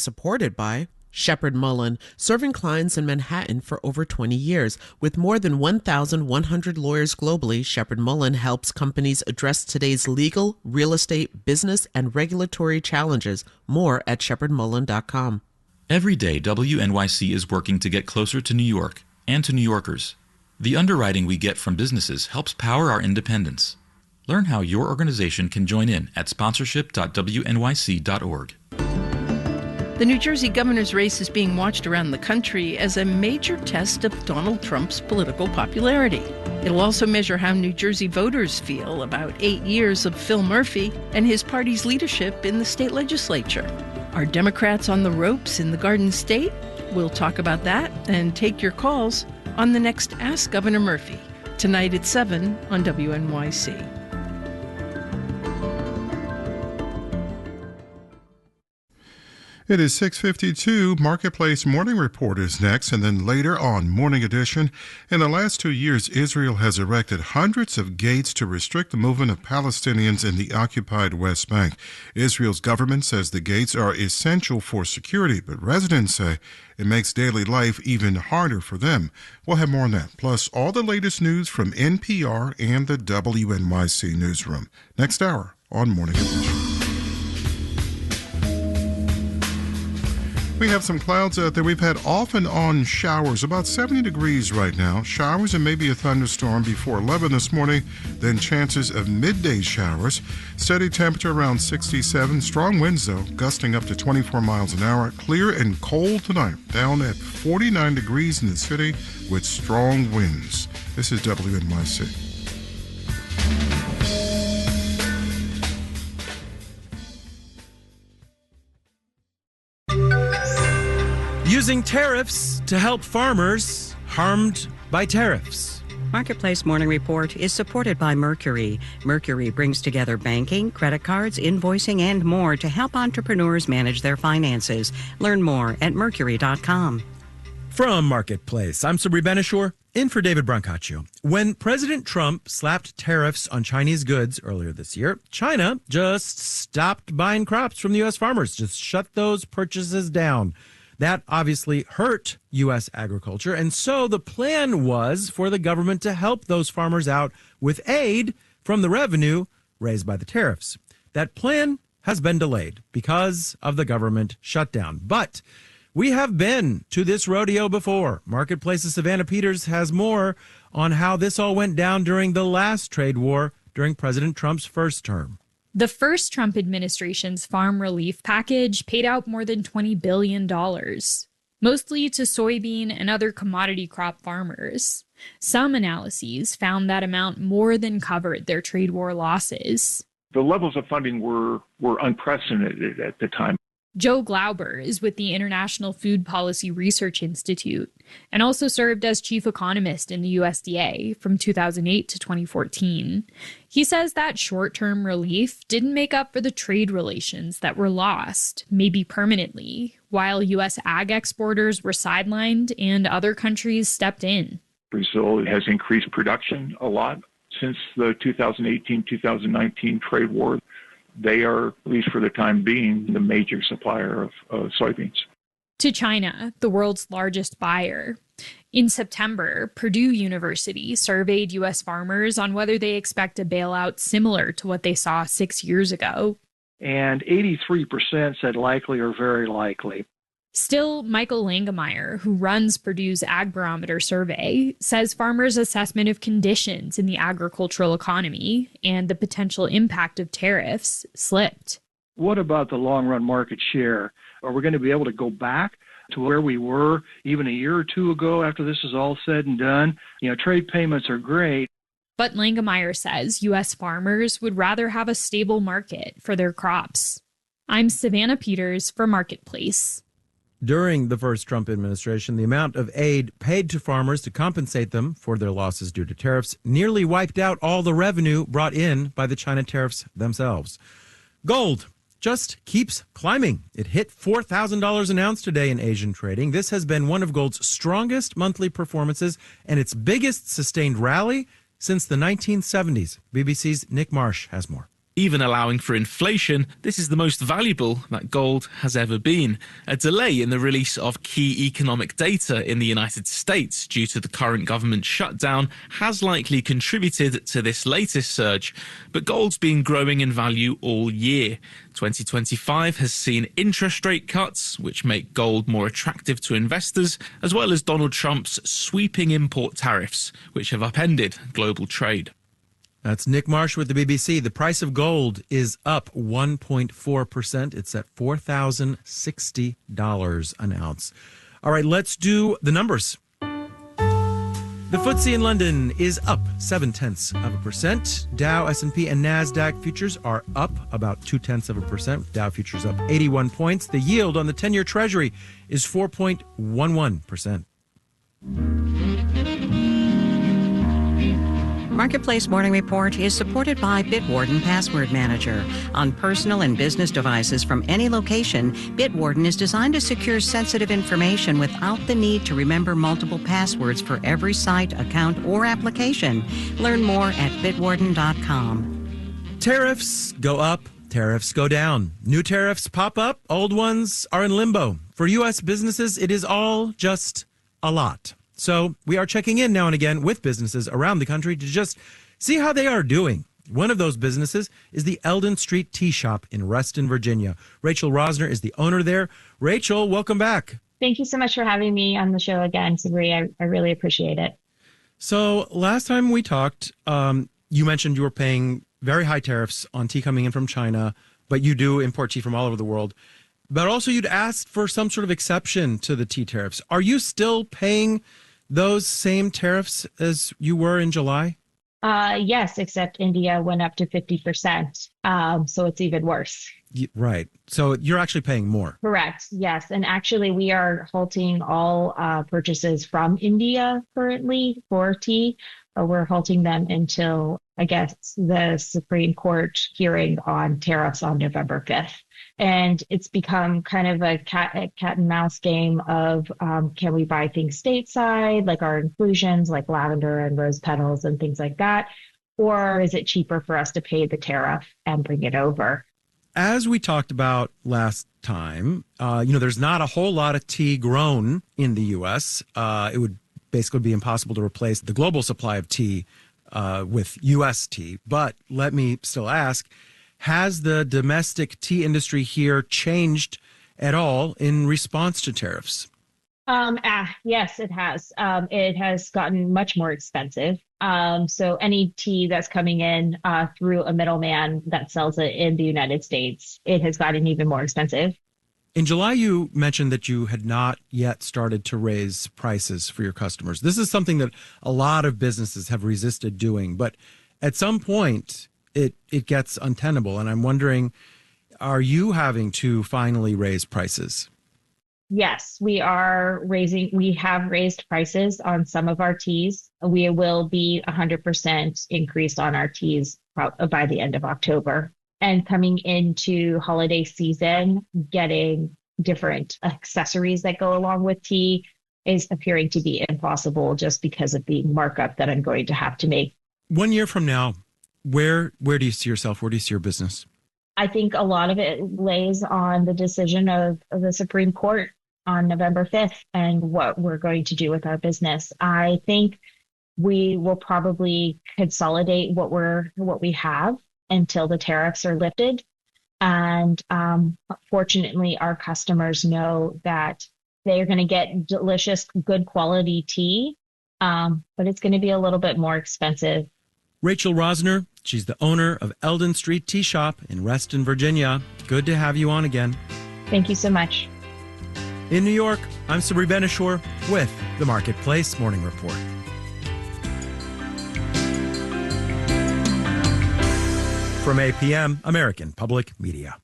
Supported by Shepherd Mullen, serving clients in Manhattan for over 20 years. With more than 1,100 lawyers globally, Shepherd Mullen helps companies address today's legal, real estate, business, and regulatory challenges. More at shepherdmullen.com. Every day, WNYC is working to get closer to New York and to New Yorkers. The underwriting we get from businesses helps power our independence. Learn how your organization can join in at sponsorship.wnyc.org. The New Jersey governor's race is being watched around the country as a major test of Donald Trump's political popularity. It'll also measure how New Jersey voters feel about 8 years of Phil Murphy and his party's leadership in the state legislature. Are Democrats on the ropes in the Garden State? We'll talk about that and take your calls on the next Ask Governor Murphy, tonight at 7 on WNYC. It is 6:52. Marketplace Morning Report is next, and then later on Morning Edition. In the last 2 years, Israel has erected hundreds of gates to restrict the movement of Palestinians in the occupied West Bank. Israel's government says the gates are essential for security, but residents say it makes daily life even harder for them. We'll have more on that, plus all the latest news from NPR and the WNYC Newsroom. Next hour on Morning Edition. We have some clouds out there. We've had off and on showers, about 70 degrees right now. Showers and maybe a thunderstorm before 11 this morning, then chances of midday showers. Steady temperature around 67. Strong winds, though, gusting up to 24 miles an hour. Clear and cold tonight, down at 49 degrees in the city with strong winds. This is WNYC. Using tariffs to help farmers harmed by tariffs. Marketplace Morning Report is supported by Mercury. Mercury brings together banking, credit cards, invoicing, and more to help entrepreneurs manage their finances. Learn more at mercury.com. From Marketplace, I'm Sabri Benishore, in for David Brancaccio. When President Trump slapped tariffs on Chinese goods earlier this year, China just stopped buying crops from the U.S. farmers, just shut those purchases down. That obviously hurt U.S. agriculture, and so the plan was for the government to help those farmers out with aid from the revenue raised by the tariffs. That plan has been delayed because of the government shutdown. But we have been to this rodeo before. Marketplace's Savannah Peters has more on how this all went down during the last trade war during President Trump's first term. The first Trump administration's farm relief package paid out more than $20 billion, mostly to soybean and other commodity crop farmers. Some analyses found that amount more than covered their trade war losses. The levels of funding were unprecedented at the time. Joe Glauber is with the International Food Policy Research Institute and also served as chief economist in the USDA from 2008 to 2014. He says that short-term relief didn't make up for the trade relations that were lost, maybe permanently, while U.S. ag exporters were sidelined and other countries stepped in. Brazil has increased production a lot since the 2018-2019 trade war. They are, at least for the time being, the major supplier of soybeans. To China, the world's largest buyer. In September, Purdue University surveyed U.S. farmers on whether they expect a bailout similar to what they saw 6 years ago. And 83% said likely or very likely. Still, Michael Langemeyer, who runs Purdue's Ag Barometer survey, says farmers' assessment of conditions in the agricultural economy and the potential impact of tariffs slipped. What about the long-run market share? Are we going to be able to go back to where we were even a year or two ago after this is all said and done? Trade payments are great. But Langemeyer says U.S. farmers would rather have a stable market for their crops. I'm Savannah Peters for Marketplace. During the first Trump administration, the amount of aid paid to farmers to compensate them for their losses due to tariffs nearly wiped out all the revenue brought in by the China tariffs themselves. Gold just keeps climbing. It hit $4,000 an ounce today in Asian trading. This has been one of gold's strongest monthly performances and its biggest sustained rally since the 1970s. BBC's Nick Marsh has more. Even allowing for inflation, this is the most valuable that gold has ever been. A delay in the release of key economic data in the United States due to the current government shutdown has likely contributed to this latest surge, but gold's been growing in value all year. 2025 has seen interest rate cuts, which make gold more attractive to investors, as well as Donald Trump's sweeping import tariffs, which have upended global trade. That's Nick Marsh with the BBC. The price of gold is up 1.4%. It's at $4,060 an ounce. All right, let's do the numbers. The FTSE in London is up 0.7%. Dow, S&P, and NASDAQ futures are up about 0.2%. Dow futures up 81 points. The yield on the 10-year Treasury is 4.11%. Marketplace Morning Report is supported by Bitwarden Password Manager. On personal and business devices from any location, Bitwarden is designed to secure sensitive information without the need to remember multiple passwords for every site, account, or application. Learn more at bitwarden.com. Tariffs go up, tariffs go down. New tariffs pop up, old ones are in limbo. For U.S. businesses, it is all just a lot. So we are checking in now and again with businesses around the country to just see how they are doing. One of those businesses is the Eldon Street Tea Shop in Reston, Virginia. Rachel Rosner is the owner there. Rachel, welcome back. Thank you so much for having me on the show again, Sabri. I really appreciate it. So last time we talked, you mentioned you were paying very high tariffs on tea coming in from China, but you do import tea from all over the world. But also you'd asked for some sort of exception to the tea tariffs. Are you still paying those same tariffs as you were in July? Yes, except India went up to 50%. So it's even worse. Right. So you're actually paying more. Correct. Yes. And actually, we are halting all purchases from India currently for tea. We're halting them until, I guess, the Supreme Court hearing on tariffs on November 5th. And it's become kind of a cat and mouse game of can we buy things stateside, like our inclusions, like lavender and rose petals and things like that? Or is it cheaper for us to pay the tariff and bring it over? As we talked about last time, there's not a whole lot of tea grown in the U.S. It would basically be impossible to replace the global supply of tea with U.S. tea. But let me still ask, has the domestic tea industry here changed at all in response to tariffs? Yes, it has. It has gotten much more expensive. So any tea that's coming in through a middleman that sells it in the United States, it has gotten even more expensive. In July, you mentioned that you had not yet started to raise prices for your customers. This is something that a lot of businesses have resisted doing, but at some point, it gets untenable. And I'm wondering, are you having to finally raise prices? Yes, we have raised prices on some of our teas. We will be 100% increased on our teas by the end of October. And coming into holiday season, getting different accessories that go along with tea is appearing to be impossible just because of the markup that I'm going to have to make. 1 year from now, where do you see yourself? Where do you see your business? I think a lot of it lays on the decision of the Supreme Court on November 5th and what we're going to do with our business. I think we will probably consolidate what we have until the tariffs are lifted. And fortunately, our customers know that they're going to get delicious, good quality tea, but it's going to be a little bit more expensive. Rachel Rosner, she's the owner of Eldon Street Tea Shop in Reston, Virginia. Good to have you on again. Thank you so much. In New York, I'm Sabri Ben-Achour with the Marketplace Morning Report. From APM, American Public Media.